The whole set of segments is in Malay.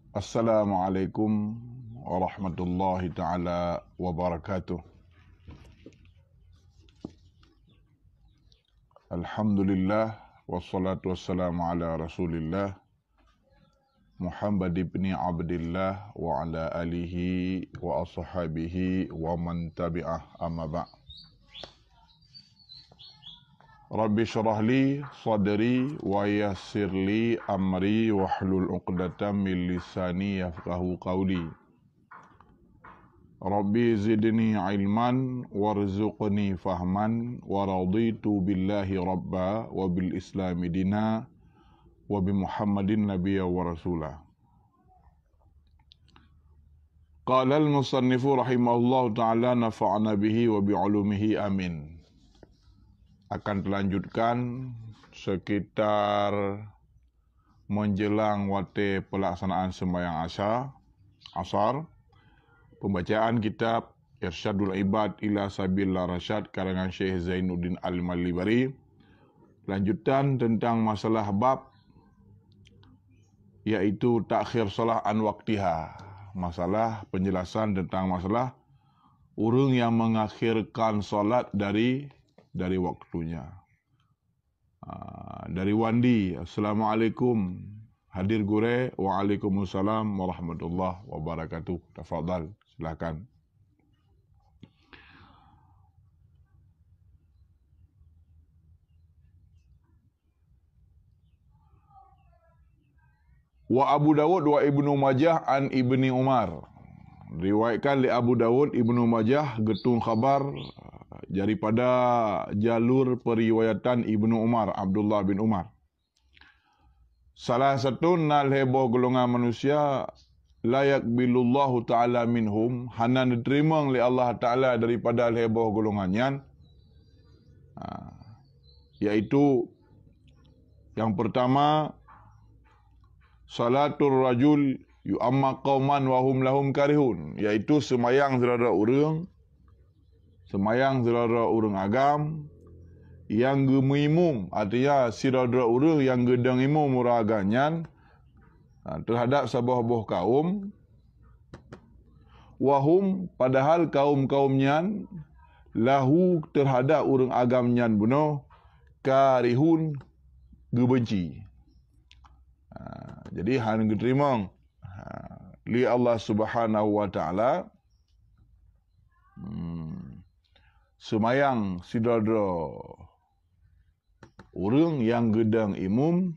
Assalamualaikum warahmatullahi taala wabarakatuh. Alhamdulillah wassalatu wassalamu ala Rasulillah Muhammad ibn Abdillah wa ala alihi wa ashabihi wa man tabi'ah amma ba'. Rabbi syrah li sadri wa yassir li amri wahlul 'uqdatam min lisani yafqahu qawli. Rabbi zidni ilman warzuqni fahman wa raditu billahi rabba wa bil islami dina wa bi Muhammadin nabiyya wa rasulah. Qala al-musannifu rahimahullahu ta'ala nafa'ana bihi wa bi ulumihi amin. Akan dilanjutkan sekitar menjelang waktu pelaksanaan sembahyang asar, pembacaan kitab Irsyadul Ibad ila Sabil Rasyad karangan Syekh Zainuddin Al-Malibari. Lanjutan tentang masalah bab iaitu takhir solat an waktiha. Masalah penjelasan tentang masalah orang yang mengakhirkan solat dari waktunya. Dari Wandi, Assalamualaikum. Hadir gure, Waalaikumsalam warahmatullahi wabarakatuh. Tafadhal, silakan. Wa Abu Dawud wa Ibnu Majah an Ibni Umar. Riwayatkan li Abu Dawud Ibnu Majah getung khabar daripada jalur periwayatan Ibnu Umar, Abdullah bin Umar. Salah satu nal heboh golongan manusia layak bilullahu ta'ala minhum, hana diterima oleh Allah Ta'ala daripada heboh golongannya, iaitu yang pertama, salatul rajul yu'amma qauman wa hum lahum karihun, iaitu semayang saudara orang agam yang gemimum, artinya saudara orang yang gedang imum uraganyan terhadap sebuah kaum, wahum padahal kaum-kaumnya lahu terhadap orang agamnya bunuh karihun gebenci. Jadi hang diterima li Allah Subhanahu wa taala semayang saudara orang yang gedang imum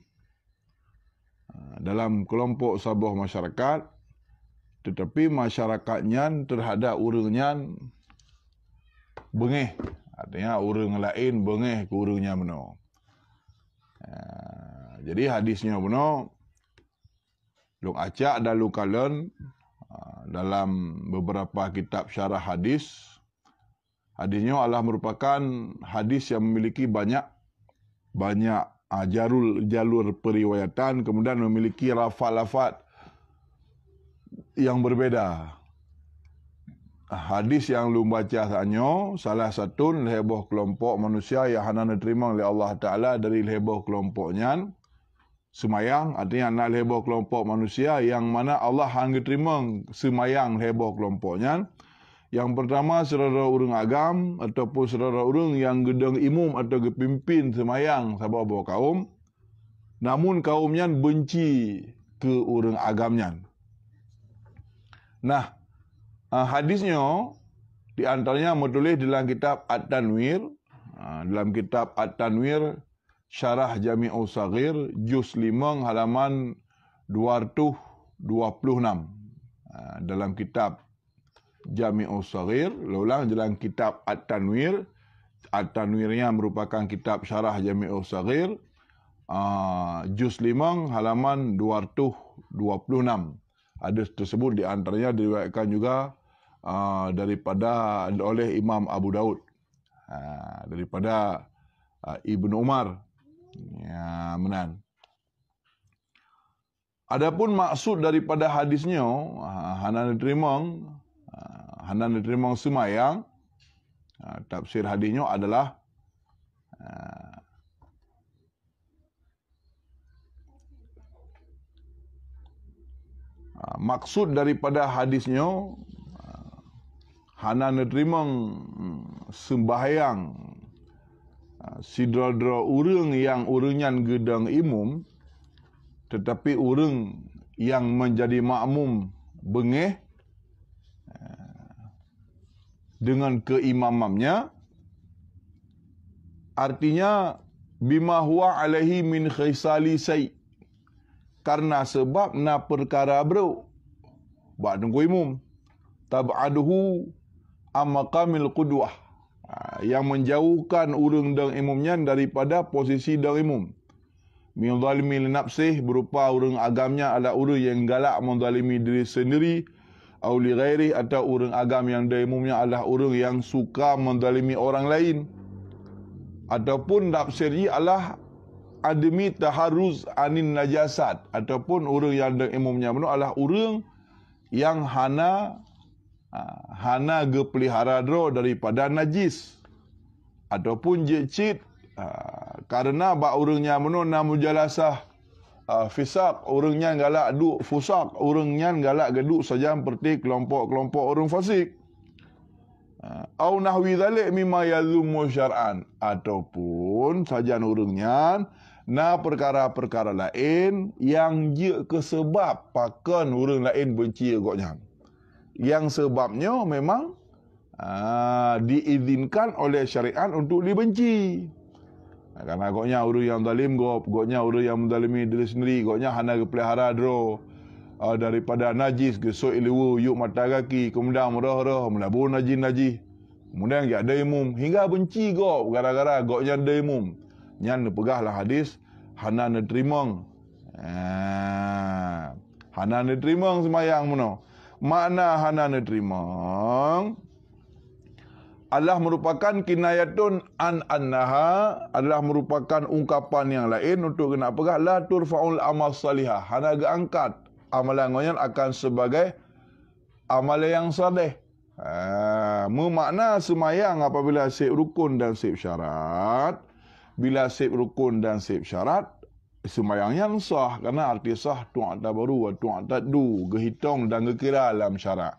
dalam kelompok sebuah masyarakat, tetapi masyarakatnya terhadap orangnya bengeh, artinya orang lain bengeh ke orangnya benar. Jadi hadisnya benar, luk acak dan luk kalen dalam beberapa kitab syarah hadis. Hadisnya adalah merupakan hadis yang memiliki banyak jalur periwayatan, kemudian memiliki lafaz-lafaz yang berbeda. Hadis yang lu baca tanya, salah satu heboh kelompok manusia yang hana diterima oleh Allah Ta'ala dari heboh kelompoknya semayang, artinya nak heboh kelompok manusia yang mana Allah hanya terima semayang heboh kelompoknya. Yang pertama, saudara orang agam ataupun saudara orang yang gedang imum atau kepimpin semayang sebuah kaum, namun kaumnya benci ke orang agamnya. Nah, hadisnya di antaranya menulis dalam kitab At-Tanwir, dalam kitab At-Tanwir Syarah Jami'u Saghir juz 5 halaman 226. Dalam kitab Jami'u Saghir, ulang dalam kitab At-Tanwir. At-Tanwirnya merupakan kitab Syarah Jami'u Saghir, juz 5 halaman 226. Hadis tersebut di antaranya diriwayatkan juga daripada oleh Imam Abu Daud, daripada Ibnu Umar. Ya, menan. Adapun maksud daripada hadisnya hana diterima semayang, tafsir hadisnya adalah Maksud daripada hadisnya, hana nerima sembahyang sidra-dra urang yang urangan gedang imum, tetapi urang yang menjadi makmum bengih dengan keimamamnya, artinya bima huwa alaihi min khisali say, karena sebab na perkara bro bak tunggu imum, tab'aduhu amaqamil qudwah, yang menjauhkan urang dan imumnya daripada posisi dan imum. Min zalimi li nafsih, berupa urang agamnya adalah urang yang galak menzalimi diri sendiri, atau li ghairi, atau urang agam yang dan imumnya adalah urang yang suka menzalimi orang lain, ataupun tafsirnya adalah admi taharruz anin najasat, ataupun urang yang dan imumnya adalah urang yang hana gepelihara dro daripada najis, ataupun jecit karena bak urangnya na mujalasah fisak, urangnya galak duk fusak, urangnya galak geduk saja seperti kelompok-kelompok orang fasik, au nahwi zalik mimma yazumu syar'an, ataupun saja urangnya na perkara-perkara lain yang je kesebab pakan urang lain benci agaknya, yang sebabnya memang diizinkan oleh syariat untuk dibenci. Karena agaknya urang yang zalim agaknya urang yang menzalimi diri sendiri, agaknya hana pelihara dro daripada najis, gesok ilewu yuk mata kaki, kemudian merah-merah melabur najis, kemudian dia ada imum hingga benci gara-gara agaknya ada imum. Nyan pegahlah hadis hana nerima hana nerima semayang mono. Makna hana nerima adalah merupakan kinayatun an annaha, adalah merupakan ungkapan yang lain untuk kena pegah la turfa'ul amal salihah, hana angkat amalan ngoyan akan sebagai amalan yang saleh. Memakna semayang apabila sip rukun dan sip syarat. Bila sip rukun dan sip syarat, semayang yang sah, karena arti sah tu'ata baru wa tu'ata du, gehitung dan gekira dalam syarat.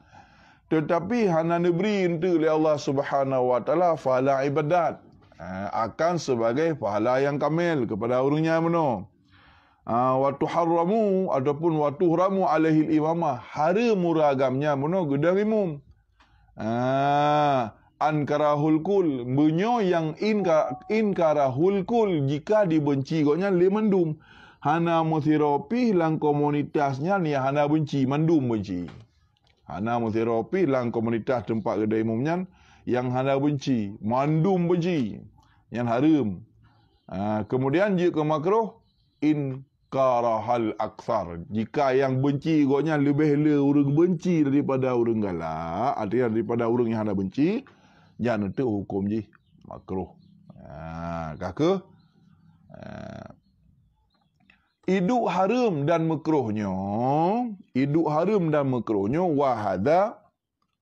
Tetapi hana diberi untuk oleh Allah Subhanahu wa taala pahala ibadat, akan sebagai pahala yang kamil kepada orangnya benar. Wa tuharramu, ataupun wa tuhramu alaihi imamah, haram muragamnya benar gedang imum. Ankarahul kul, bunyo yang inkarahul kul, jika dibenci goknya le mendum. Hana muthirapi lang komunitasnya ni hana benci, mendum benci. Hana muthirapi lang komunitas tempat kedai imumnya yang hana benci, mandum benci, yang haram. Kemudian jika makruh inkarahal aksar, jika yang benci goknya lebih orang benci daripada orang galak, artinya daripada orang yang hana benci, jangan itu hukum je makruh. Kaka iduk haram dan makruhnya, iduk haram dan makruhnya wa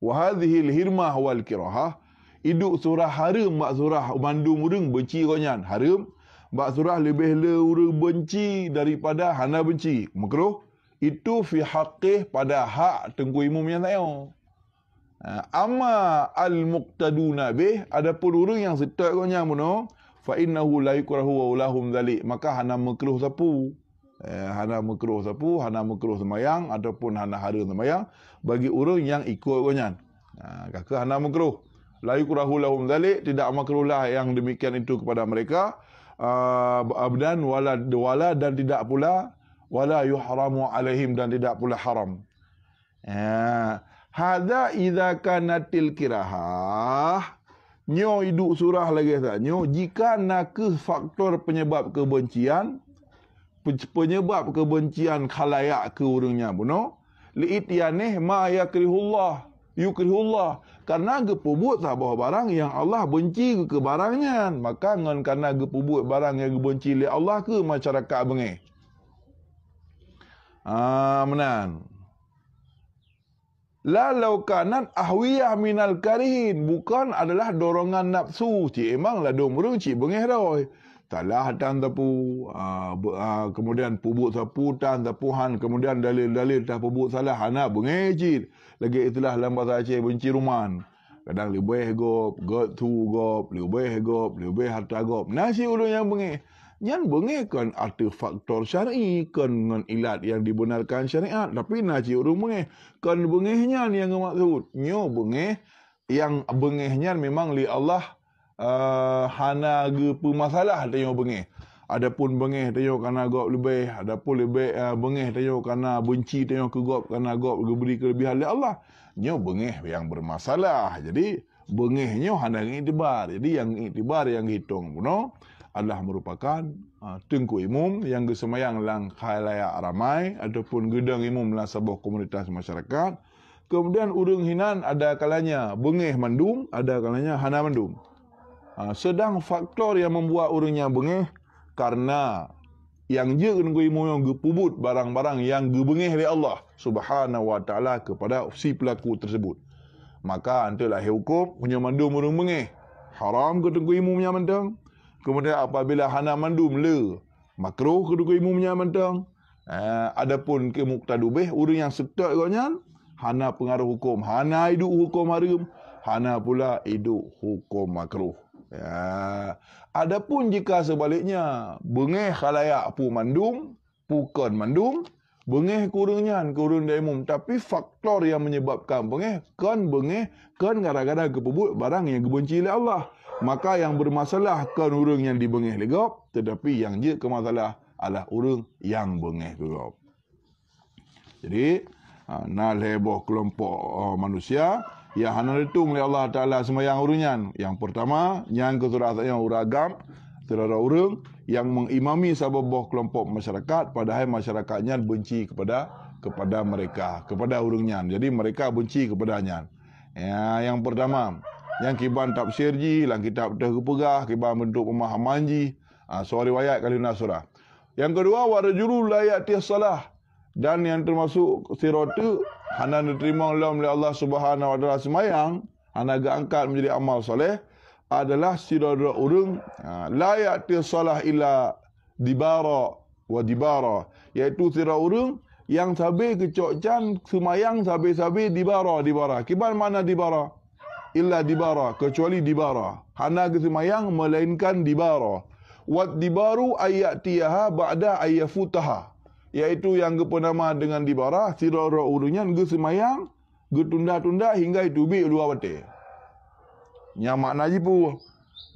hadhihi al-hirmah wal kirahah, iduk surah haram bak surah mandum urang benci konyan haram, bak surah lebih le urang benci daripada hana benci makruh, itu fi haqqih pada hak tengku imum yang tayo. Amma al-muqtaduna bih, adapun orang yang setak konyan mono, fa innahu la yukrahu wa lahum dzalik, maka hana makruh sapu. Hana makruh sapu, hana makruh semayang ataupun hana haram semayang bagi orang yang ikut konyan. Kaka hana makruh. La yukrahu lahum dzalik, tidak makruhlah yang demikian itu kepada mereka. Abdan wala dan tidak pula wala yuhramu alaihim, dan tidak pula haram. Hadza idza kanatil kirahah, nyo iduk surah lagi tak nyo, jika nak faktor penyebab kebencian, penyebab kebencian khalayak ke orangnya buno, li'ityanih ma yakrihullah yukrihullah, karena gepubut sabah barang yang Allah benci ke barangnya, maka ngan karena gepubut barang yang benci oleh Allah ke masyarakat bengih. Menan la law kanat ahwiyah minal karihin, bukan adalah dorongan nafsu, cik emang lah dong burung cik bengih dah. talah tan tapu, kemudian pubuk sapu tan tapuhan, kemudian dalil-dalil tak pubuk salah hana bengecit. Lagi itulah dalam bahasa Aceh benci ruman. Kadang lebih got tu gop, lebih harta gop. Nasi ulun yang bengeh. Yang bengeh kan ada faktor syar'i, kan dengan ilat yang dibenarkan syariat. Tapi nasi ulun bengeh. Kan bengehnya yang maksud. Nyo bengeh, yang bengehnya memang li Allah hana ge pemasalah tayo bengeh. Adapun bengeh tayo kerana gop lebih, adapun lebih bengeh tayo kerana benci tayo ke gop kerana gop beri kelebihan oleh Allah. Nyo bengeh yang bermasalah. Jadi bengehnya hana iktibar. Jadi yang iktibar yang hitung puno adalah merupakan tengku imum yang gesemayang lang khalayak ramai ataupun gedang imum lang sebuah komunitas masyarakat. Kemudian urang hinan ada kalanya bengeh mandum, ada kalanya hana mandum. Sedang faktor yang membuat orangnya bengeh karena yang je nunggu ilmu yang gepubut barang-barang yang gebengeh oleh Allah Subhanahu wa taala kepada si pelaku tersebut. Maka antalah hukum punya mandum orang bengeh. Haram ke tunggu ilmu punya mentang. Kemudian apabila hana mandum le, makruh ke tunggu ilmu punya mentang. Adapun ke muqtadubih orang yang setak agaknya hana pengaruh hukum, hana hidup hukum haram, hana pula hidup hukum makruh. Ya. Adapun jika sebaliknya bengeh khalayak pu mandum, bukan mandum, bengeh kurangnya kurang daimum, tapi faktor yang menyebabkan bengeh kan gara-gara kepubut barang yang dibenci oleh Allah. Maka yang bermasalah kan orang yang dibengeh legap, tetapi yang je kemasalah adalah orang yang bengeh legap. Jadi nak heboh kelompok manusia yang hana letung oleh Allah Ta'ala semayang urunyan. Yang pertama, yang kesuratnya uragam, terhadap orang yang mengimami sababah kelompok masyarakat, padahal masyarakatnya benci kepada mereka, kepada urunyan. Jadi mereka benci kepadanya. Yang pertama, yang kiban tafsir ji, lang kitab terkepegah, kiban bentuk pemahaman ji, soal riwayat kali nasrah. Yang kedua, warajulu la ya'ti salah. Dan yang termasuk siratu hana diterima oleh Allah Subhanahu wa taala semayang, hana angkat menjadi amal soleh adalah siratu urang la ya'ti salah illa dibara wa dibara, iaitu siratu urang yang sabe kecokcan semayang sabe-sabe dibara. Kiban mana dibara? Illa dibara, kecuali dibara. Hana ke semayang melainkan dibara. Wat dibaru ayatiha ba'da ayafutaha, iaitu yang kepenama dengan dibara sirara urunyan ge semayang ge tunda-tunda hingga itu bi luar bate. Nya makna jipu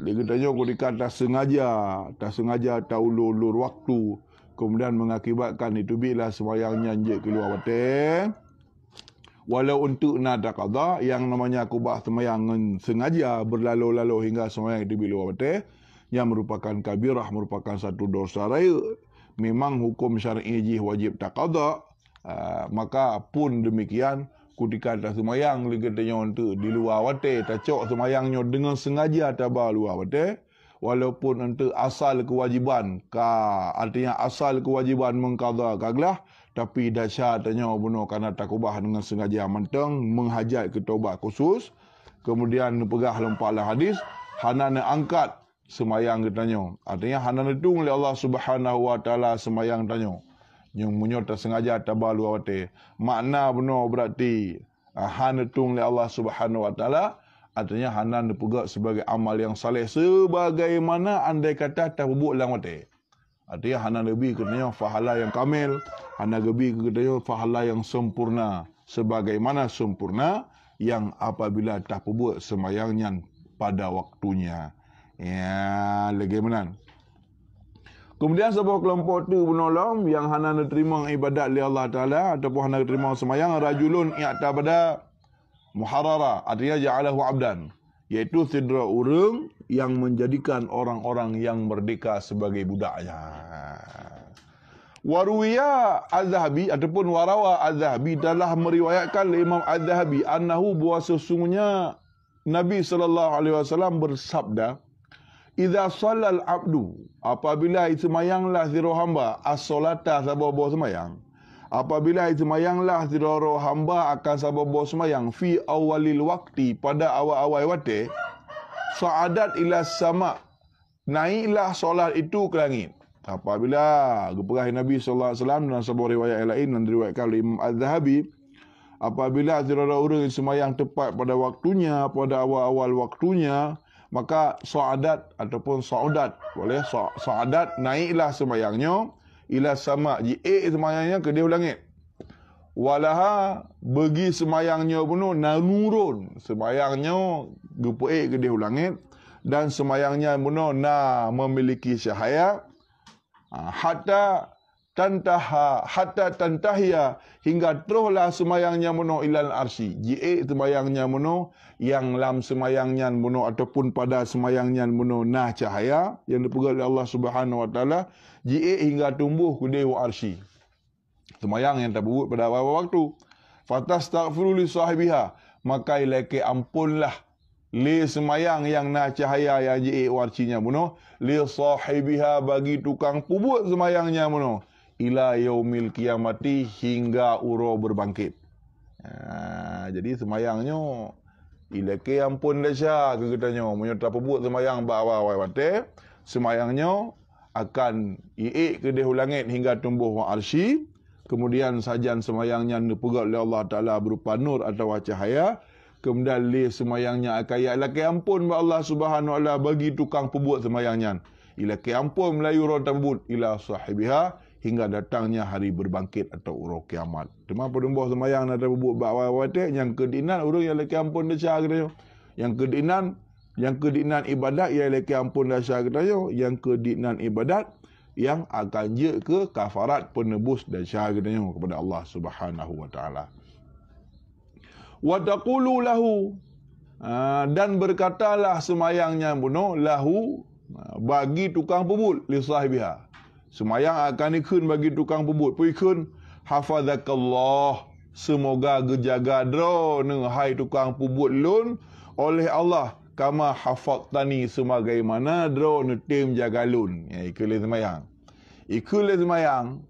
le tanya ko dikata tak sengaja tak ulur waktu kemudian mengakibatkan itu bila semayangnya je ke luar bate. Walau untuk nada qada yang namanya kubah semayang sengaja berlalu-lalu hingga semayang itu bi luar bate, yang merupakan kabirah, merupakan satu dosa raya. Memang hukum syar'i wajib tak qada, maka pun demikian ketika tak semayang katanya untuk di luar wate, tak cok semayangnya dengan sengaja tabah luar wate, walaupun untuk asal kewajiban artinya asal kewajiban mengqada kaglah, tapi dahsyat tanya bunuh kerana takubah dengan sengaja mentang menghajat ke taubat khusus, kemudian pegah lempaklah hadis hana nak angkat semayang katanya. Artinya hana netung oleh Allah Subhanahu wa taala semayang tanya. Yang munyo tak sengaja tabah luar wate. Makna benar berarti hana netung oleh Allah Subhanahu wa taala, artinya hana nepegak sebagai amal yang saleh sebagaimana andai kata tak bubuk lang wate. Artinya hana lebih katanya fahala yang kamil, hana lebih katanya fahala yang sempurna, sebagaimana sempurna yang apabila tak bubuk semayangnya pada waktunya. Ya, lagi menan. Kemudian sebuah kelompok tu menolong yang hana terima ibadat li Allah Taala ataupun hana terima semayang, rajulun i'tabada muharrara, artinya ja'alahu abdan, iaitu sidra urang yang menjadikan orang-orang yang merdeka sebagai budaknya. Waruwiya Az-Zahabi ataupun warawa Az-Zahabi telah meriwayatkan Imam Az-Zahabi annahu bahwa sesungguhnya Nabi sallallahu alaihi wasallam bersabda, "Idza shallal abdu", apabila semayanglah sira hamba, as-salata sababa semayang. Apabila semayanglah sira hamba akan sababa semayang fi awalil waqti, pada awal-awal waktu, sa'adat ila sama, naiklah solat itu ke langit. Apabila geperah Nabi sallallahu alaihi wasallam dalam sebuah riwayat yang lain dan diriwayatkan oleh Imam Az-Zahabi, apabila ada orang yang sembahyang tepat pada waktunya, pada awal-awal waktunya, maka sa'adat ataupun sa'udat, boleh sa'adat, naiklah sembahyangnya ila sama, sembahyangnya ke dia langit. Walaha, bagi sembahyangnya pun nanurun, sembahyangnya gepeik ke dia langit, dan sembahyangnya pun memiliki cahaya, hatta tantahiya, hingga teruslah sembahyangnya mono ilal arsy. Sembahyangnya mono yang lam sembahyangnya mono ataupun pada sembahyangnya mono cahaya yang dipegang oleh Allah Subhanahu wa taala, hingga tumbuh ke dewa arsy. Sembahyang yang terbubut pada awal waktu. Fatastaghfiru li sahibiha, maka ilake ampunlah li sembahyang yang cahaya yang arsinya mono, li sahibiha, bagi tukang pubut sembahyangnya mono, ila yaumil kiamati, hingga uro berbangkit. Jadi sembahyangnya ilake ampun dah ke katanya, menyerta pubut sembahyang awal waktu, sembahyangnya akan ke dehu langit hingga tumbuh arsy. Kemudian sajan sembahyangnya dipegang oleh Allah Ta'ala berupa nur atau cahaya. Kemudian sembahyangnya akan ilake ampun Allah Subhanahu wa taala bagi tukang pembuat sembahyangnya. Ilake ampun melayu roh tersebut ila sahibiha, hingga datangnya hari berbangkit atau urau kiamat. Cuma pedembah sembahyang ada pembuat bawah-bawah yang kedinan urang yang ilake ampun dah kita. Yang kedinan ibadat yang ilake ampun dah kita. Yang kedinan ibadat yang akan je ke kafarat penebus dan syahadanya kepada Allah Subhanahu wa taala. Wa taqulu lahu, dan berkatalah sembayangnya bunuh lahu, bagi tukang pebut, li sahibiha. Sembayang akan ikun bagi tukang pebut. Puikun hafazakallah, semoga gejaga drone hai tukang pebut lun oleh Allah, kama hafadtani, sebagaimana drone tim jaga lun. Ikul sembayang. Ikul sembayang,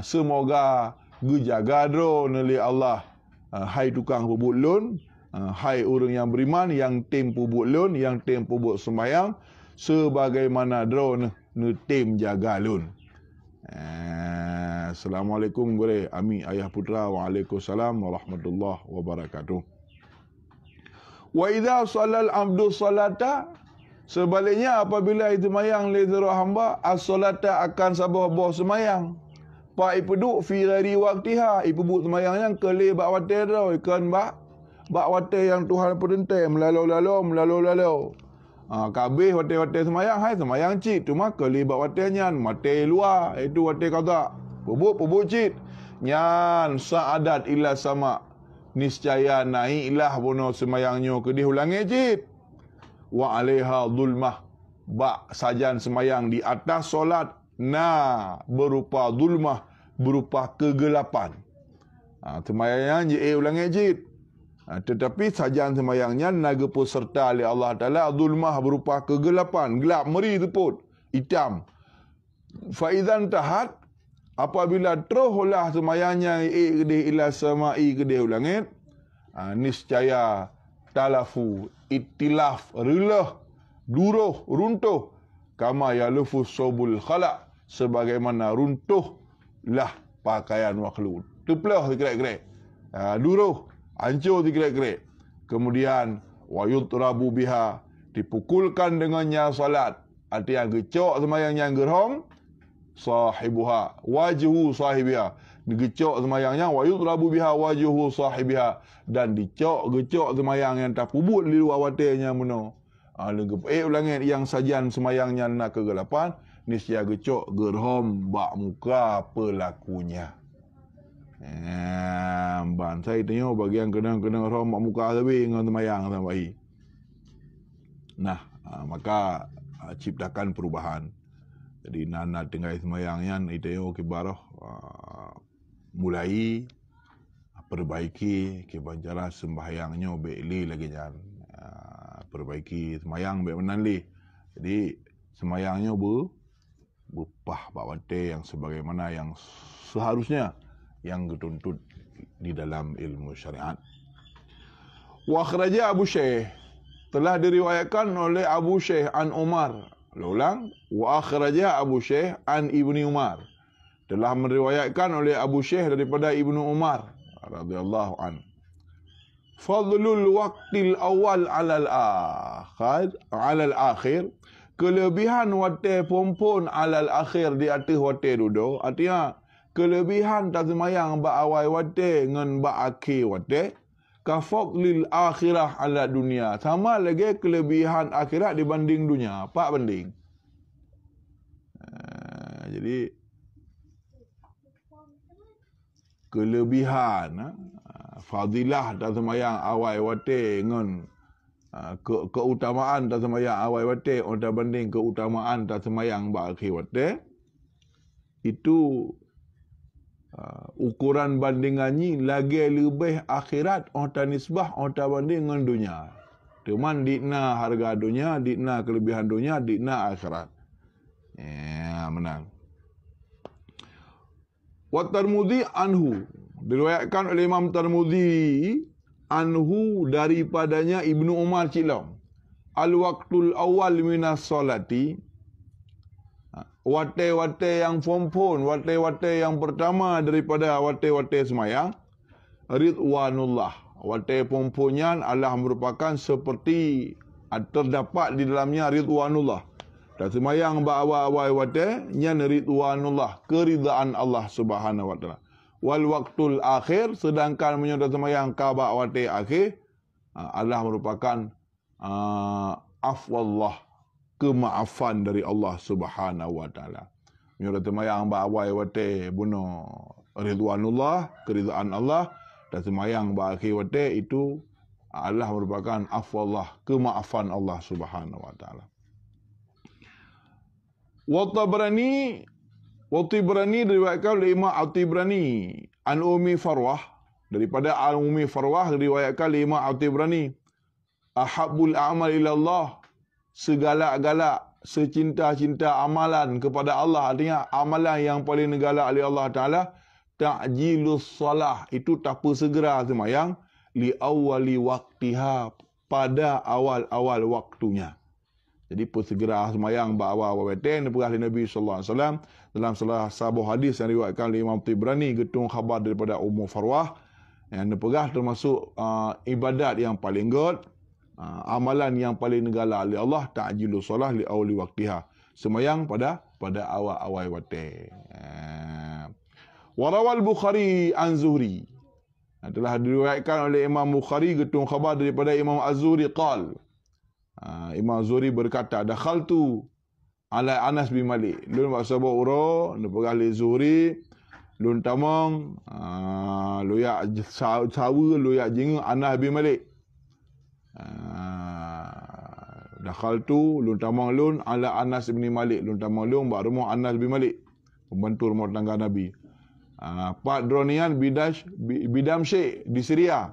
semoga gejaga drone oleh Allah, hai tukang pubut lun, hai orang yang beriman, yang tim pubut lun, yang tim pubut sembahyang, sebagaimana drone tim jaga lun. Assalamualaikum boleh Ami Ayah Putra. Waalaikumsalam warahmatullahi wabarakatuh. Wa idza sallal abdu salata, sebaliknya apabila itu sembahyang li hamba, as-salata akan sabah sembahyang, pak ipeduk fi ghairi waqtiha, ipebut sembahyang yang kele bak wate dah, ikan bak wate yang Tuhan perintah melalu. Kabeh wate sembahyang, hai sembahyang cit, cuma kele bak wate nyan, mate luar, itu wate qada. Pebut cit. Nyan sa'adat ila sama, niscaya naiklah bono sembahyangnya ke di langit cit. Wa alaiha zulmah, bak sajan sembahyang di atas solat berupa zulmah, berupa kegelapan. Sembahyang ulang ejid. Tetapi sajan sembahyangnya naga peserta oleh Allah Ta'ala zulmah, berupa kegelapan, gelap meri tu pun, hitam. Faizan tahat, apabila teruslah sembahyangnya ila sama'i ke dia langit, niscaya talafu, itilaf, relah, duruh, runtuh, kama yalufu sobul khalaq, sebagaimana runtuhlah pakaian makhluk. Terpelah dikerek-kerek. Duruh, hancur dikerek-kerek. Kemudian wayutrabu biha, dipukulkan dengannya salat. Artinya gecok sembahyangnya gerhong, sahibuha, wajhu sahibiha. Digecok sembahyangnya, wayutrabu biha wajhu sahibiha, dan dicok-gecok sembahyang yang tak pubut di luar watenya meno. Langit yang sajian sembahyangnya nak kegelapan, niscaya gecok gerhom bak muka pelakunya. Ban saya tengok bagian kena gerhom bak muka lebih dengan sembahyang sampai. Nah, maka ciptakan perubahan. Jadi nana tengah sembahyangnya itu kibarah mulai perbaiki kebanjaran sembahyangnya beli lagi jangan. Perbaiki sembahyang baik menan li. Jadi sembahyangnya berpah bawate yang sebagaimana yang seharusnya yang dituntut di dalam ilmu syariat. Wa akhraja Abu Shaykh, telah diriwayatkan oleh Abu Shaykh an Umar Ulang. Wa akhraja Abu Syekh an Ibni Umar. Telah meriwayatkan oleh Abu Syekh daripada Ibnu Umar radhiyallahu an. Fadlul waqtil awal alal akhir. Kelebihan wate pompon alal akhir di atas wate duduk. Artinya kelebihan tak semayang ba awal wate ngan ba akhir wate. Ka fadlil akhirah ala dunia. Sama lagi kelebihan akhirat dibanding dunia. Pak banding. Jadi kelebihan fadilah tak semayang awal wate ngan keutamaan tak semayang awal wate untuk banding keutamaan tak semayang ba akhir wate itu ukuran bandingannya lagi lebih akhirat untuk nisbah untuk banding dengan dunia. Teman dikna harga dunia, dikna kelebihan dunia, dikna akhirat. Ya, menang. Wa Tirmidzi anhu, diriwayatkan oleh Imam Tirmidzi anhu daripadanya Ibnu Umar Cilong. Al-waqtul awal minas salati, wate-wate yang pompon, wate-wate yang pertama daripada wate-wate semayang, ridwanullah. Wate pomponnya adalah merupakan seperti terdapat di dalamnya ridwanullah. Dan semayang ba-awal wate nyan ridwanullah, keridaan Allah Subhanahu wa taala. Wal waqtul akhir, sedangkan menyudah semayang ka ba wate akhir adalah merupakan afwallah, kemaafan dari Allah Subhanahu wa taala. Menyudah semayang ba-awal wate bunuh ridwanullah, keridaan Allah, dan semayang ba akhir wate itu adalah merupakan afwallah, kemaafan Allah Subhanahu wa taala. Wa Tabrani diriwayatkan oleh Imam At-Tabrani an Ummi Farwah, daripada Ummi Farwah diriwayatkan oleh Imam At-Tabrani, ahabbul a'mal ila Allah, segalak-galak secinta-cinta amalan kepada Allah, artinya amalan yang paling galak oleh Allah Taala, ta'jilus salah, itu tapa segera semayang, li awwali waqtiha, pada awal-awal waktunya. Jadi persegera semayang ba-awal watan diperah oleh Nabi sallallahu alaihi wasallam dalam salah sebuah hadis yang diriwayatkan oleh Imam Tabrani getung khabar daripada Ummu Farwah, yang diperah termasuk ibadat yang paling god, amalan yang paling negala oleh Allah, ta'jilu solah li awli waqtiha, semayang pada awal watan. Warawal Bukhari an Zuhri, telah diriwayatkan oleh Imam Bukhari getung khabar daripada Imam Az-Zuhri qal, Imam Zuhri berkata, dakhaltu ala Anas bin Malik, lun wasabah uro nepegah li Zuhri, lun tamang loyak sawa loyak jinga Anas bin Malik. Dakhaltu lun tamang lun ala Anas bin Malik, lun tamang lun bak rumah Anas bin Malik, pembantu rumah tangga Nabi. Pak dronian bidam syekh di Syria.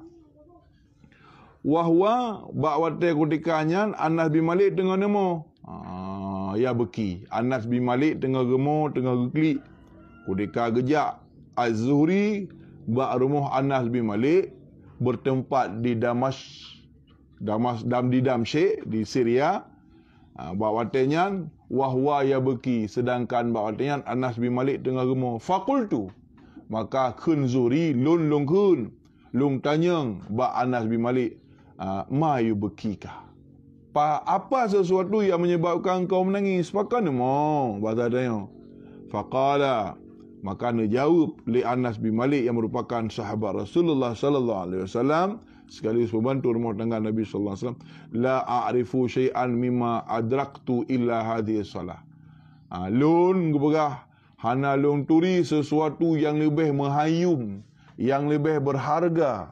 Wahwa bak wate kutikanya Anas bin Malik tengah nemo. Ya beki. Anas bin Malik tengah gemo, tengah geklik. Kutika gejak. Az-Zuhri bak rumah Anas bin Malik bertempat di Damsyik di Syria. Bak watenya wahwa ya beki, sedangkan bak watenya Anas bin Malik tengah gemo. Fakultu, maka kun Zuhri lun kun lung tanyang bak Anas bin Malik, ma yubkika, apa sesuatu yang menyebabkan kau menangis? Pakan mo bahasa dia. Faqala, maka dia jawab li Anas bin Malik yang merupakan sahabat Rasulullah sallallahu alaihi wasallam sekaligus pembantu rumah tangga Nabi sallallahu alaihi wasallam, la a'rifu syai'an mimma adraktu illa hadhihi salah. Lun geberah hana lun turi sesuatu yang lebih menghayum, yang lebih berharga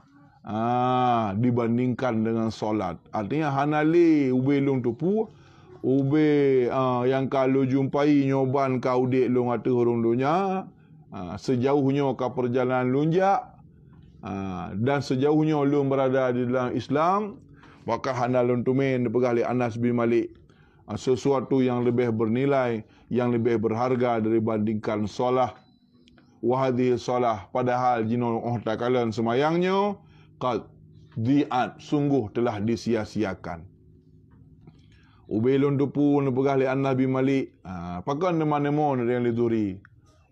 dibandingkan dengan solat. Artinya hanali ube long tupu, ube yang kalau jumpai nyoban kau dek long atu hurung dunia, sejauhnya kau perjalanan lunjak, dan sejauhnya long berada di dalam Islam, maka hanalun tumen dipegang Anas bin Malik, sesuatu yang lebih bernilai, yang lebih berharga dibandingkan solah. Wahadhi solah, padahal jino takalan semayangnya qad di'at, sungguh telah disia-siakan. Ubay lon tupu ne pegah li Anas bin Malik. Pakan de mana-mana yang liduri.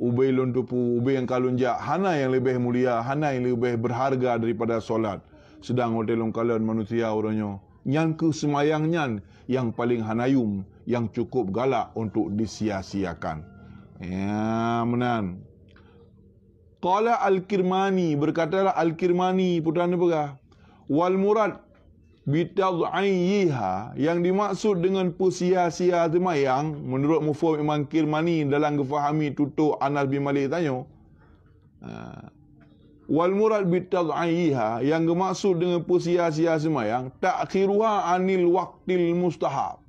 Ubay lon tupu, Ubay yang kalun jak, hana yang lebih mulia, hana yang lebih berharga daripada solat. Sedang hotel long kalun manusia orangnya. Yang ke semayang nyan yang paling hanayum, yang cukup galak untuk disia-siakan. Ya, menan. Qala Al-Kirmani, berkatalah Al-Kirmani putra negara, wal murad bitad'ayyiha, yang dimaksud dengan persia-sia semayang menurut mufhum Imam Kirmani dalam gefahami tutur Anas bin Malik tanya, wal murad bitad'ayyiha, yang dimaksud dengan persia-sia semayang ta'khiruha anil waqtil mustahab,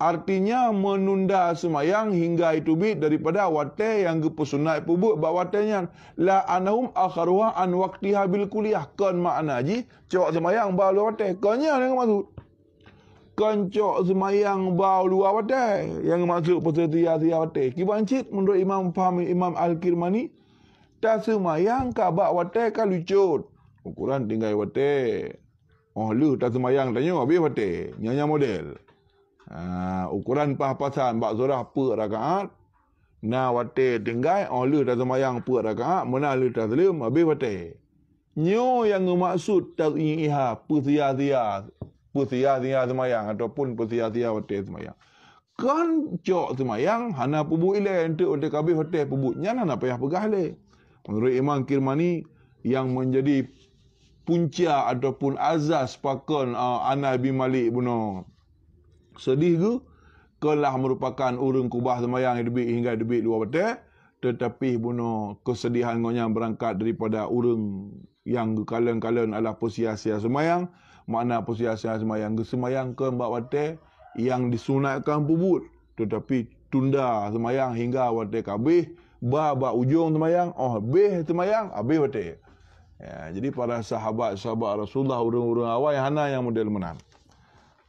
artinya menunda semayang hingga itu bit daripada waktu yang kepesunat pubuk bak waktenya, la anahum akharuha an waqtiha bil kuliah, kan makna ji cok semayang bau luar waktu kannya yang maksud kan cok semayang bau luar waktu yang maksud peserta waktu kibancit menurut Imam faham Imam Al-Kirmani, tak semayang ka bak waktu ka lucut ukuran tinggal waktu lu tak semayang tanya habis waktu nyanya model. Ukuran pahapasan bak zorah per rakaat na wate tinggal lu dah semayang per rakaat mana lu dah salim habis wate nyo yang maksud tadhiha persia-sia semayang ataupun persia-sia wate semayang kan cok semayang hana pubu ile untuk habis wate pubunya hana payah pegah le. Menurut Imam Kirmani, yang menjadi punca ataupun azas pakon Anas bin Malik bunuh sedih ke kelah merupakan urang kubah semayang debit hingga debit dua betul, tetapi bunuh kesedihan ngonya berangkat daripada urang yang kalen-kalen adalah persia-sia semayang. Makna persia-sia semayang ke semayang ke mbak wate yang disunatkan pubut, tetapi tunda semayang hingga wate kabih ba ujung semayang habis semayang habis wate. Ya, jadi para sahabat-sahabat Rasulullah, urang-urang awal hana yang model menang.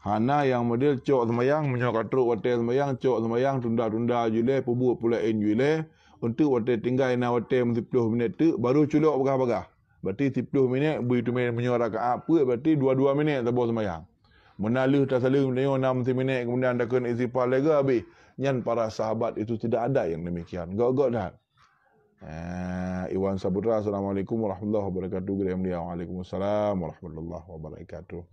Hana yang model cok semayang menyokak truk wate semayang, cok semayang tunda-tunda jule pubuk pulain jule untuk wate tinggal na wate 10 minit tu baru culok bagah-bagah. Berarti 10 minit begitu minit menyuara rakaat apa berarti 22 minit tabur semayang. Menaluh tak saling menengok 6 minit kemudian dah kena istighfar lagi habis. Nyan para sahabat itu tidak ada yang demikian. Gok-gok dah. Iwan Sabutra, Assalamualaikum warahmatullahi wabarakatuh. Waalaikumsalam warahmatullahi wabarakatuh.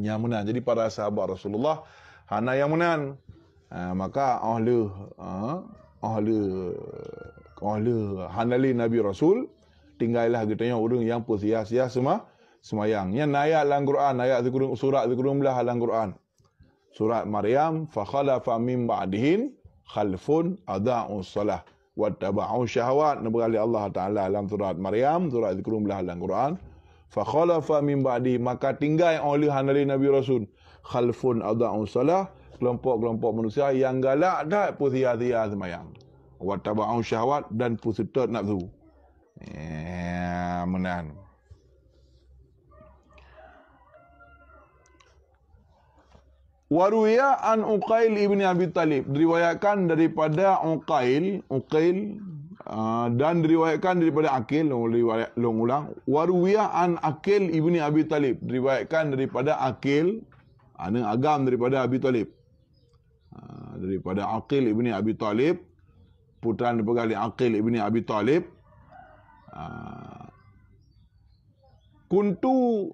Yang menang. Jadi para sahabat Rasulullah hana yang menang. Maka ahli hanali Nabi Rasul tinggallah katanya orang yang persia-sia semayang. Yang ayat dalam Quran, ayat surat zikrun belah dalam Quran. Surat Maryam, fa khalafa min ba'dihin khalfun adha'u shalah wattaba'u syahawat. Berkali Allah Taala dalam surat Maryam, surat zikrun belah dalam Quran. Fa khalafa min ba'di, maka tinggal oleh hanali Nabi Rasul khalfun adha'u shalah, kelompok-kelompok manusia yang galak dak persia-sia semayang. Wattaba'u syahawat, dan pusat nafsu. Menan. Waruya an Uqail ibni Abi Talib, diriwayatkan daripada Uqail dan diriwayatkan daripada Aqil, long ulang. Waruya an Aqil ibni Abi Talib, diriwayatkan daripada Aqil, ana agam daripada Abi Talib. Daripada Aqil ibni Abi Talib, putra daripada Aqil ibni Abi Talib. Kuntu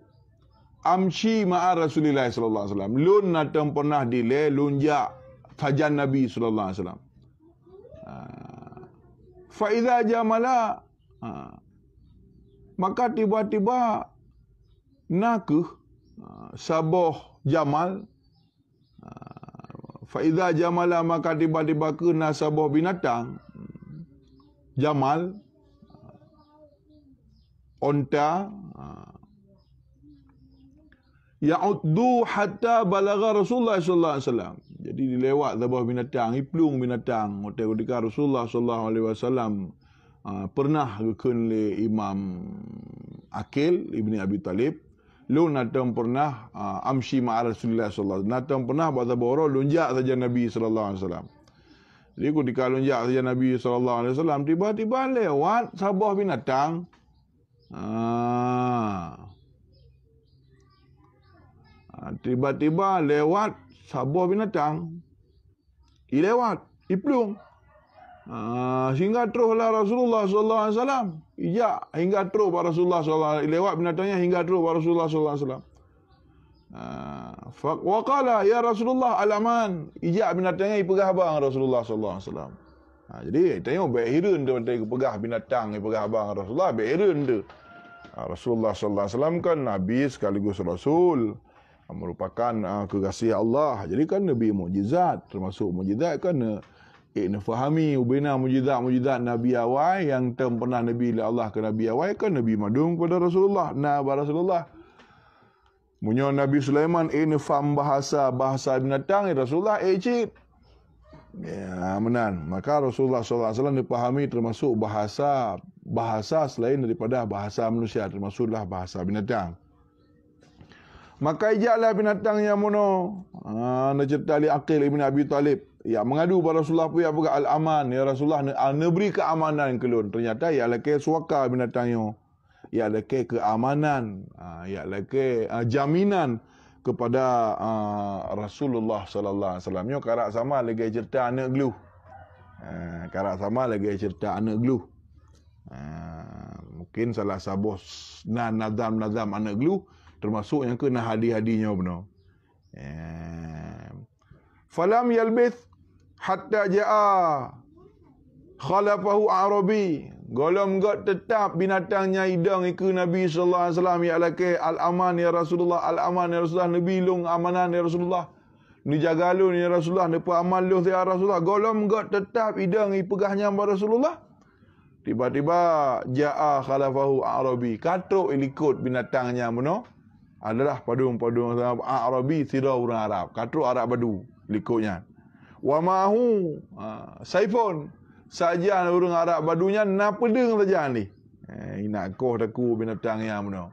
amshi ma'a Rasulillah sallallahu alaihi wasallam. Lun natam pernah dile lunjak fajan Nabi sallallahu alaihi wasallam. Fa idza jamala, maka tiba-tiba nakuh saboh jamal. Fa idza jamala, maka tiba-tiba ke nasaboh binatang jamal, onta, ya'uddu hatta balagha Rasulullah sallallahu alaihi wasallam. Jadi dilewat sabah binatang, iplung binatang. Ketika Rasulullah sallallahu alaihi wasallam pernah gekun le Imam Aqil ibni Abi Talib, lu natam pernah amshi ma'a Rasulullah sallallahu alaihi wasallam. Natam pernah bahasa boro lunjak saja Nabi sallallahu alaihi wasallam. Jadi ketika lunjak saja Nabi sallallahu alaihi wasallam, tiba-tiba lewat sabah binatang. Tiba-tiba lewat sabuh binatang lewat, pelung. Hingga teruslah Rasulullah sallallahu alaihi wasallam. Ijak hingga terus Rasulullah sallallahu alaihi wasallam lewat binatangnya hingga terus Rasulullah sallallahu alaihi wasallam. Wa qala ya Rasulullah al-aman. Ijak binatangnya pegah abang Rasulullah sallallahu alaihi wasallam. Jadi tengok baik heran tu pegah binatang pegah abang Rasulullah, baik heran tu. Rasulullah sallallahu alaihi wasallam kan nabi sekaligus rasul, merupakan kekasih Allah. Jadi kan nabi mukjizat, termasuk mukjizat kan fahami ubina mujizat Nabi awal yang pernah Nabi Allah ke Nabi awal kan Nabi madung pada Rasulullah. Rasulullah munyo Nabi Sulaiman faham bahasa binatang Rasulullah cik. Ya menan. Maka Rasulullah SAW dipahami termasuk bahasa selain daripada bahasa manusia, termasuklah bahasa binatang. Maka ijaklah binatang yang mono. Nak cerita Ali Aqil Ibn Abi Talib. Ya mengadu pada Rasulullah pun ya al-aman. Ya Rasulullah beri keamanan ke lun. Ternyata ya laki suaka binatangnya. Ya laki keamanan. Ya laki jaminan kepada Rasulullah sallallahu alaihi wasallam. Yo karak sama lagi cerita anak gelu. Karak sama lagi cerita anak gelu. Mungkin salah satu nazam anak gelu termasuk yang kena hadi-hadinya benar. Falam yalbith hatta jaa khalafahu Arabi. Golom got tetap binatangnya hidang iku Nabi sallallahu alaihi wasallam ya laki al-aman ya Rasulullah, al-aman ya Rasulullah, nabi lung amanan ya Rasulullah. Ni jaga lu ya Rasulullah, depa amal lu ya Rasulullah. Golom got tetap hidang ipegahnya pada Rasulullah. Tiba-tiba jaa khalafahu Arabi. Katruk ikut binatangnya mono adalah padung-padung Arabi, sira orang Arab. Katruk Arab Badu likutnya. Wa mahu saifun. Saja orang Arab Badunya na pedeng saja ni. Nak koh taku binatang yang mana.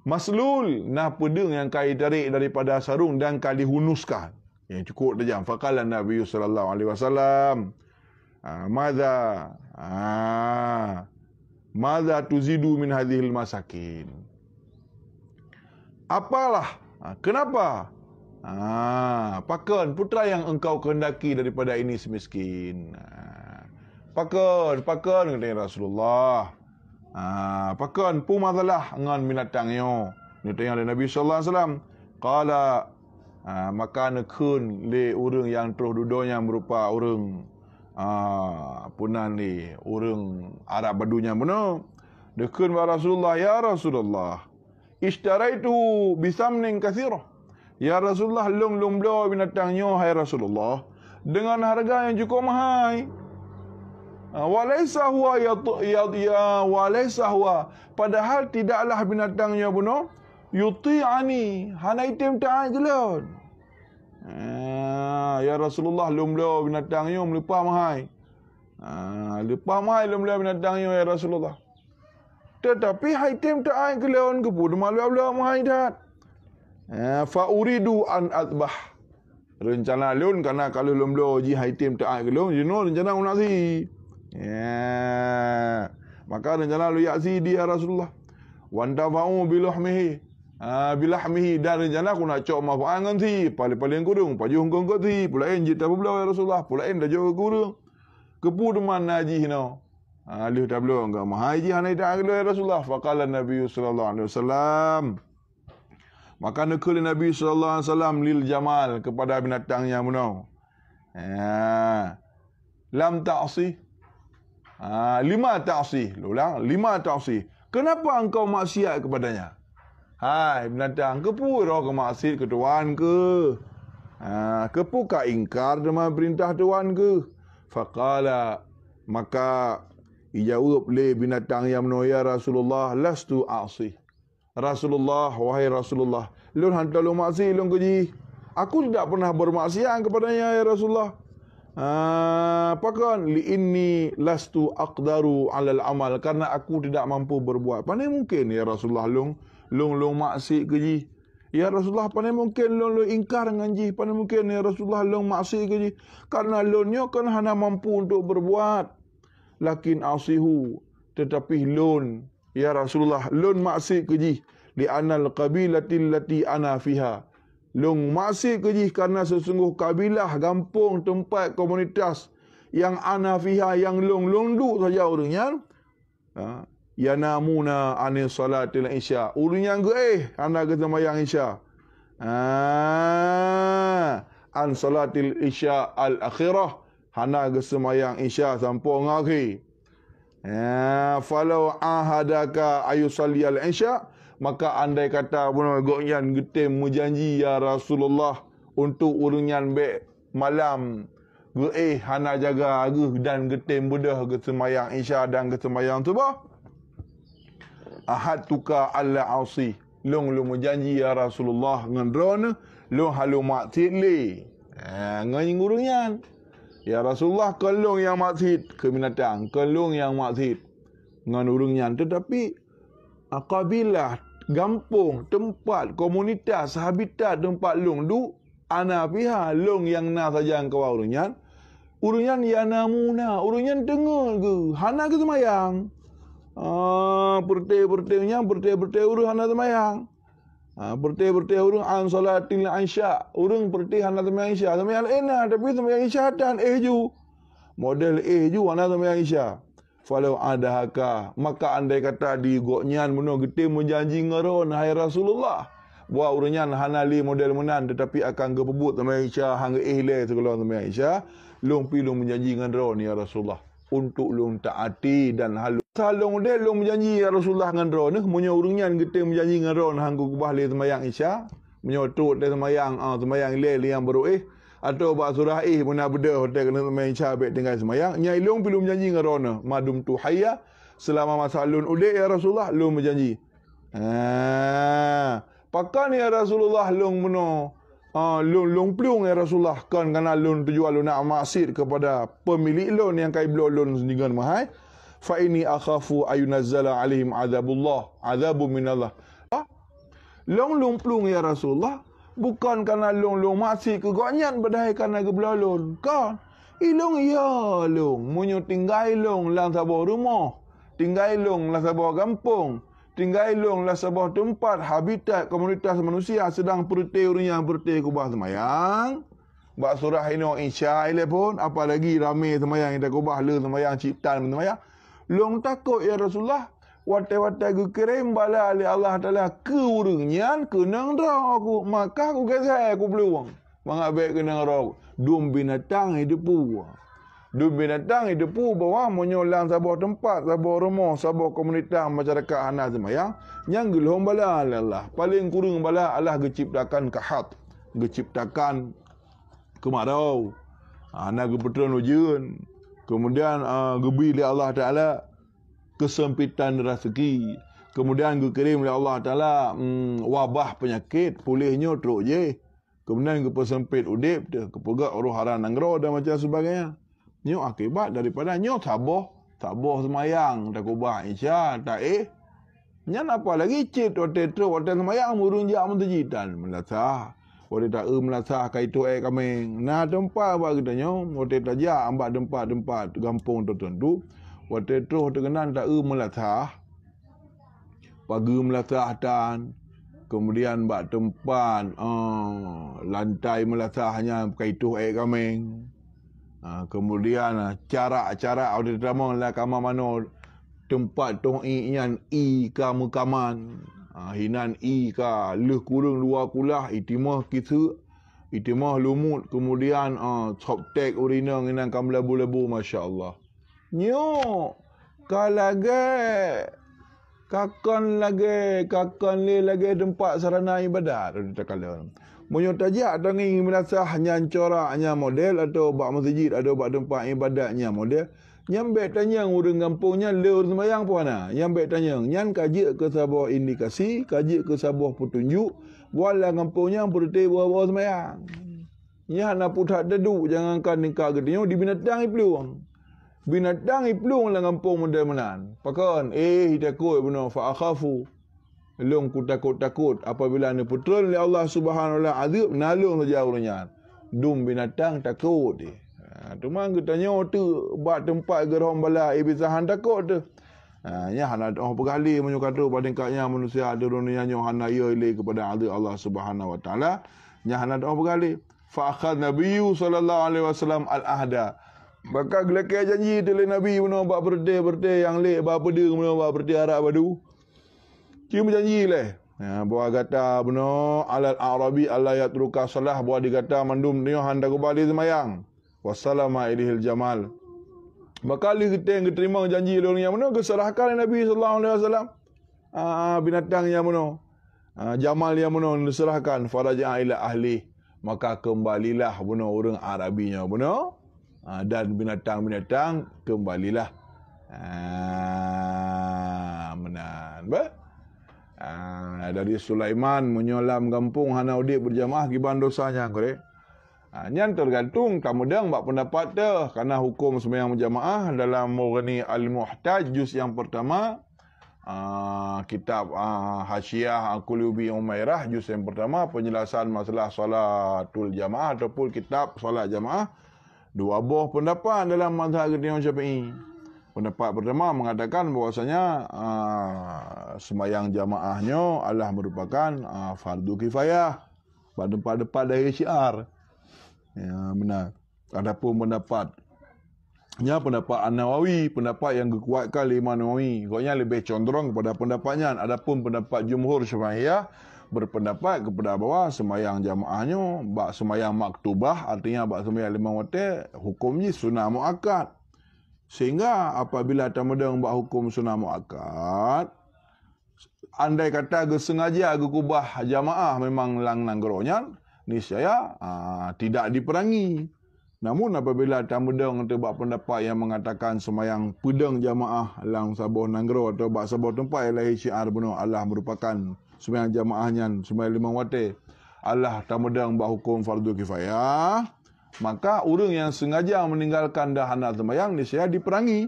Maslul na pedeng yang kai tarik daripada sarung dan kai dihunuskan. Yang cukup saja. Faqala Nabi sallallahu alaihi wasallam. Madza tuzidu min hadhil masakin. Apalah? Kenapa? Pakon putra yang engkau kehendaki daripada ini semiskin. Pakon kata Rasulullah. Pakon pu masalah ngan binatangnya. Ni tanya Nabi sallallahu alaihi wasallam. Qala maka nekun le urang yang terus dudonya berupa urang punan ni urang Arab Badunya mana. Nekun wa Rasulullah ya Rasulullah. Ishtaraitu bisamnin katsirah. Ya Rasulullah long bela binatangnya hai Rasulullah dengan harga yang cukup mahal. Walaysa huwa walaysa huwa padahal tidaklah binatangnya bunuh yuti'ani hana item ta'an jelon. Ya Rasulullah long bela binatangnya melepas mahal. Lepas mahal long bela binatangnya ya Rasulullah. Tetapi item ta'an jelon ke pun malu-malu mahal dah. Fa uridu an azbah. Rencana lun karena kalau lomlo ji haitim tak gelong jenuh rencana nak si. Maka rencana lu yaksi dia Rasulullah. Wan tafa'u bilahmihi. Bilahmihi dan rencana aku nak cok mafa'an ngan si paling kurung pajuh kong si pulain ji tablau ya Rasulullah pulain dah jauh kurung. Kepu deman naji hino. Alih tablau enggak mahaji hanai tak gelong ya Rasulullah. Faqala Nabi sallallahu alaihi wasallam. Maka nekul Nabi sallallahu alaihi wasallam lil jamal kepada binatangnya munau. Lam ta'si. 5 ta'si. Ulang, 5 ta'si. Kenapa engkau maksiat kepadanya? Hai binatang, kepu roh ke maksiat ke tuan ke? Kepu ka ingkar dengan perintah tuan ke? Faqala maka ijawab le binatang yang munau ya Rasulullah lastu a'si. Rasulullah, wahai Rasulullah, lun hantar lu maksiat lun keji. Aku tidak pernah bermaksiat kepadanya ya Rasulullah. Pakon li inni lastu aqdaru 'alal amal karena aku tidak mampu berbuat. Pandai mungkin ya Rasulullah lun maksiat keji. Ya Rasulullah pandai mungkin lun ingkar dengan ji. Pandai mungkin ya Rasulullah lun maksiat keji karena lunnya kan hana mampu untuk berbuat. Lakin asihu tetapi lun ya Rasulullah lun maksiat keji li anal qabilatil lati ana fiha. Long maksud kejih karena sesungguh kabilah, kampung, tempat, komunitas yang ana fiha, yang long du saja orangnya. Yanamuna anil salatil isya. Urungnya anda ke sembahyang isya. An salatil isya al akhirah. Hana ke sembahyang isya sampai ngakhir. Falau ahadaka ayusalliyal isya, maka andai kata goknyan getem menjanji ya Rasulullah untuk urunyan be malam hana jaga aguh dan getem bedah ke sembahyang isya dan ke sembahyang subuh. Ahad tuka alla asi, long menjanji ya Rasulullah ngendron long halu maksud le. Ngani urunyan ya Rasulullah kelong yang maksud ke binatang, kelong yang maksud ngan urungnya. Tetapi kabilah, kampung, tempat, komunitas, habitat tempat long du ana fiha, long yang na saja engkau urungnya. Urungnya yanamuna, urungnya dengar ke hana ke semayang. Berteh-bertehnya berteh-berteh urung hana semayang. Berteh-berteh urung an salatil isya, urung berteh hana semayang isya. Semayang enak tapi semayang isya dan ju. Model ju hana semayang isya. Falau adahaka, maka andai kata di goknyan muno gete menjanji ngaron hai Rasulullah. Buat urungnya hana li model menan tetapi akan kepebut semayang isya hangga le sekolah semayang isya. Long pilung menjanji ngaron ya Rasulullah untuk long taati dan halu. Salong dia long menjanji ya Rasulullah ngaron munyo urungnya gete menjanji ngaron hangga kubah le semayang isya. Munyo tut le semayang semayang le yang baru atau bak surah muna beda hotel kena semayang isya baik tinggal semayang. Nyai long pilung menjanji ngaron madum tu hayya, selama masa lun udik ya Rasulullah long menjanji. Pakan ya Rasulullah long meno long pelung ya Rasulullah kan kerana lun tujuan lun nak maksud kepada pemilik lun yang kai belo lun dengan mahai. Fa ini akhafu ayunazzala alaihim azabullah, azabu minallah. Long pelung ya Rasulullah bukan kerana long maksud ke gonyan badai kerana ke belo lun kan. Ilong ya long munyo tinggal long lang sabah rumah, tinggal long lang sabah kampung, tinggal long lah sebuah tempat habitat komunitas manusia sedang perteh orang yang perteh kubah semayang. Bak surah ini isya ile pun apalagi ramai semayang kita kubah le semayang ciptaan semayang. Long takut ya Rasulullah watai-watai ku kirim bala ali Allah Taala ke urungnya kenang dah aku maka aku kesai aku peluang. Mengabek kenang dah dum binatang hidup Dua binatang hidup bawa menyolang sebuah tempat, sebuah rumah, sebuah komunitas masyarakat hana semayang. Yang gelong bala Allah. Paling kurang bala Allah geciptakan kahat. Geciptakan kemarau. Anak kebetulan ujian. Kemudian gebi oleh Allah Ta'ala kesempitan rezeki. Kemudian dikirim oleh Allah Ta'ala wabah penyakit. Pulihnya teruk je. Kemudian kepersempit udip. Kepegak roh haran nanggro dan macam sebagainya. Nyo akibat daripada nyo taboh semayang tak kubah isya tak nyan apa lagi cit hotel semayang murung jak mentejitan melasah hotel tak melasah kaitu kami nah tempat buat kita nyo hotel tak jak ambak tempat kampung tertentu hotel tu terkenan tak melasah pagi melasah dan kemudian bak tempat lantai melasah hanya kaitu kami. Kemudian cara audit drama lah kama mano tempat tong ian kaman hinan ka leh kurung luar kulah itimah kita itimah lumut kemudian choptek urina nginan kam labu-labu masya-Allah nyo kalage kakon le lagi tempat sarana ibadat takala munyo tajak tangi merasa hanya corak hanya model atau bak masjid atau bak tempat ibadatnya model nyambe tanya urang kampungnya leur sembayang puana nyambe tanya nyan kaji ke sebuah indikasi kaji ke sebuah petunjuk wala kampungnya berteh bawa sembayang nya nak putat deduk jangankan nikah gedenya di binatang peluang binatang peluang lang kampung model menan pakon takut benar fa akhafu long ku takut apabila ni putra oleh Allah Subhanahu wa taala azab nalung saja urangnya dum binatang takut tu mang kita tanya tu buat tempat gerom bala ibisahan takut tu Ya hana oh bergali menyukatu padingkatnya manusia ada dunia nyo hana ya ile kepada Allah Subhanahu wa taala. Nya hana oh bergali. Fa akhad nabiyyu sallallahu alaihi wasallam al-ahda. Maka gelake janji tu le Nabi benar bak berde yang lek bak berde benar bak berde Arab badu. Dia berjanji le. Ya buah kata benar alal arabi alla yatruka salah buah dikata mandum dia handa kembali semayang. Wassalamu ilaihil jamal. Maka li kita terima janji orang yang mana keserahkan Nabi sallallahu alaihi wasallam. Binatang yang mana? Jamal yang mana diserahkan faraja ila ahli. Maka kembalilah benar orang Arabinya benar. Dan binatang-binatang kembalilah. Menan ba? Dari Sulaiman menyolam kampung hana udik berjamaah giban dosanya korek. Nyan tergantung kamudang bak pendapat dah karena hukum sembahyang berjamaah dalam Mughni Al-Muhtaj juz yang pertama, kitab Hasyiah Al-Qulubi Umairah juz yang pertama, penjelasan masalah salatul jamaah ataupun kitab solat jamaah, dua buah pendapat dalam mazhab Imam Syafi'i. Pendapat pertama mengatakan bahwasanya sembahyang jamaahnya adalah merupakan fardu kifayah. Pada dari syiar. Ya benar. Adapun pendapatnya pendapat An-Nawawi, pendapat yang dikuatkan oleh Imam Nawawi, pokoknya lebih condong kepada pendapatnya. Adapun pendapat jumhur Syafi'iyah berpendapat kepada bahawa sembahyang jamaahnya bak sembahyang maktubah, artinya bak sembahyang 5 waktu hukumnya sunah muakkad. Sehingga apabila tamadang bak hukum sunah muakkad, andai kata sengaja kubah jamaah memang lang nanggronya, niscaya tidak diperangi. Namun apabila tamadang tebak pendapat yang mengatakan sembahyang pedang jamaah lang sabuh nanggro atau bak sabuh tempat ialah syiar benar Allah merupakan sembahyang jamaahnya sembahyang 5 waktu Allah tamadang bak hukum fardu kifayah, maka orang yang sengaja meninggalkan dahana sembahyang niscaya diperangi.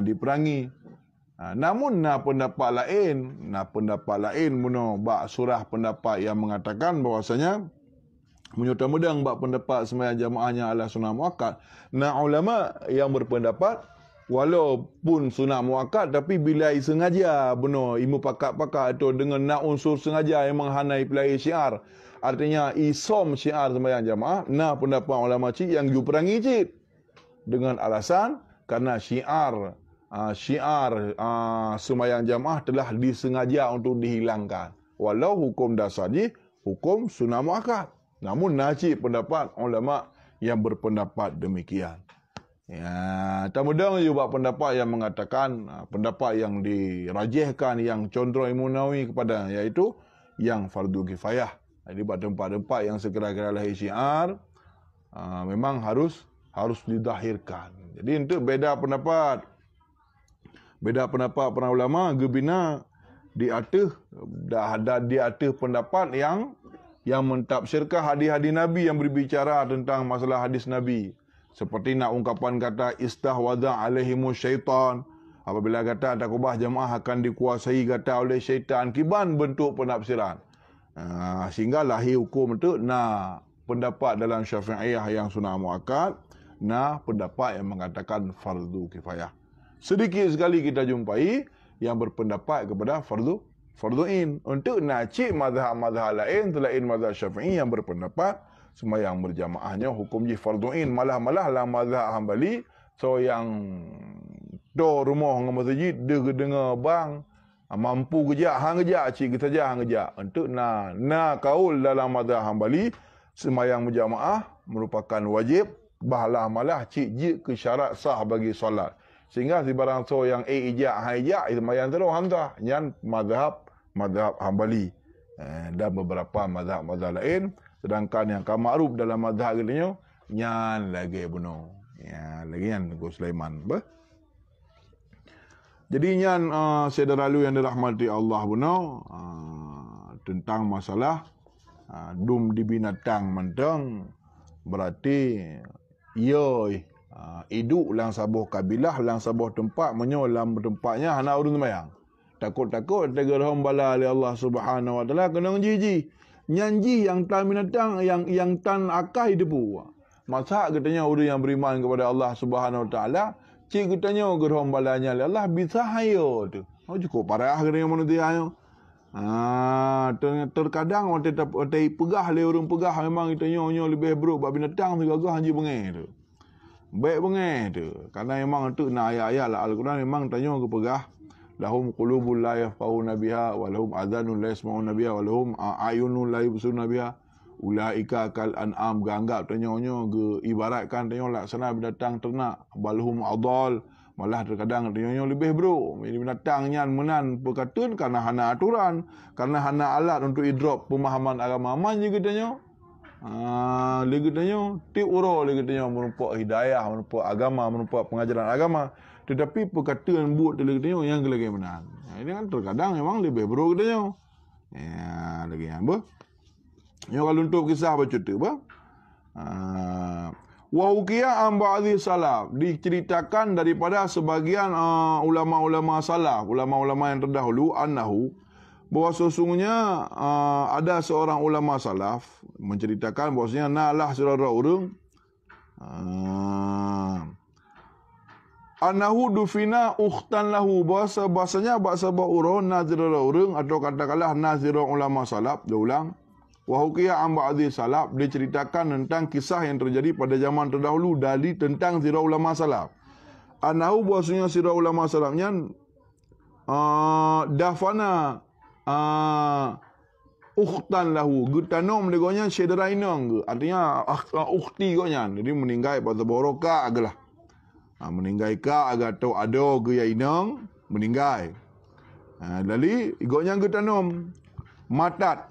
Diperangi. Namun pendapat lain muno bak surah pendapat yang mengatakan bahwasanya menyutamudang bak pendapat sembahyang jamaahnya adalah sunah muakkad. Ulama yang berpendapat walaupun sunah muakkad tapi bila sengaja benar imu pakak-pakak atau dengan nak unsur sengaja yang menghanai pelai syiar, artinya isom syiar sembahyang jamaah, pendapat ulama cik yang diperangi cik dengan alasan karena syiar sembahyang jamaah telah disengaja untuk dihilangkan. Walau hukum dasarnya hukum sunah muakkad. Namun najib pendapat ulama yang berpendapat demikian. Ya, tamudang juga pendapat yang mengatakan pendapat yang dirajihkan yang condong Imam Nawawi kepada iaitu yang fardu kifayah. Jadi pada tempat-tempat yang sekira-kira lahir syiar memang harus didahirkan. Jadi untuk beda pendapat para ulama gebina di atas pendapat yang mentafsirkan hadis-hadis Nabi yang berbicara tentang masalah hadis Nabi. Seperti nak ungkapan kata istahwadha alaihimus syaitan. Apabila kata takubah jamaah akan dikuasai kata oleh syaitan. Kiban bentuk penafsiran. Sehingga lahir hukum itu pendapat dalam Syafi'iyah yang sunah muakkad. Pendapat yang mengatakan fardu kifayah. Sedikit sekali kita jumpai yang berpendapat kepada fardu'in. Untuk cik mazhab-mazhab lain selain mazhab Syafi'i yang berpendapat sembahyang berjamaahnya hukum fardu'in. Malah dalam mazhab Hambali, so yang rumah dengan masjid dia dengar bang mampu kerja hang kerja cik kita saja hang kerja. Untuk kaul dalam mazhab Hambali sembahyang berjamaah merupakan wajib, malah cik ke syarat sah bagi solat. Sehingga si barang so yang ijak sembahyang terus hamzah yang mazhab Hambali dan beberapa mazhab lain. Sedangkan yang kamaruf dalam mazhab ini nyan lagi benar. Ya lagi yang Gus Sulaiman. Jadi nyan saudara lu yang dirahmati Allah benar tentang masalah dum di binatang mentang berarti hidup lang sabuh kabilah lang sabuh tempat menyolam tempatnya hana urun sembahyang. Takut-takut tegerhom bala oleh Allah Subhanahu wa taala kena jiji. Nyanji yang tan binatang yang tan akai debu. Masa katanya orang yang beriman kepada Allah Subhanahu wa taala Cik tanya gerom balanya Allah bisa hayo tu. Oh cukup parah kena manusia yo. Terkadang otai pegah le orang pegah memang itanya lebih buruk bab binatang segala hanya bengeh tu. Baik bengeh tu. Karena memang tu nak ayat-ayat lah Al-Quran memang tanya ke pegah. Lahum qulubul la yafqahuna biha wa lahum adhanun la yasma'una biha wa lahum ayunun la yubsiruna biha. Ulaika kal an'am ganggap tanya-nya ke ibaratkan tanya laksana binatang ternak balhum adal malah terkadang tanya lebih bro binatangnya menan perkatun karena hana aturan karena hana alat untuk idrop pemahaman agama man juga tanya lagi tanya ti uro lagi tanya merupakan hidayah merupakan agama merupakan pengajaran agama tetapi perkataan buat lagi tanya yang lagi menan ini kan terkadang memang lebih bro tanya ya lagi apa. Ya kalau untuk kisah baca tu apa? Wa uqiya an ba'dhi salaf, diceritakan daripada sebagian ulama-ulama salaf, ulama-ulama yang terdahulu annahu bahawa sesungguhnya ada seorang ulama salaf menceritakan bahwasanya nalah saudara urang annahu dufina ukhtan lahu bahasanya urang nazira urang atau katakanlah nazira ulama salaf dia ulang. Wahuqiyah an ba'dhi salaf, diceritakan tentang kisah yang terjadi pada zaman terdahulu dari tentang sirah ulama salaf. Anahu bahasanya sirah ulama salafnya dafana ukhtan lahu, getanom legonya syederainong, artinya ukhti gonya. Jadi meninggal pada boroka agalah. Meninggal ka agak atau ado ge yainong meninggal. Lalu igonya getanom matat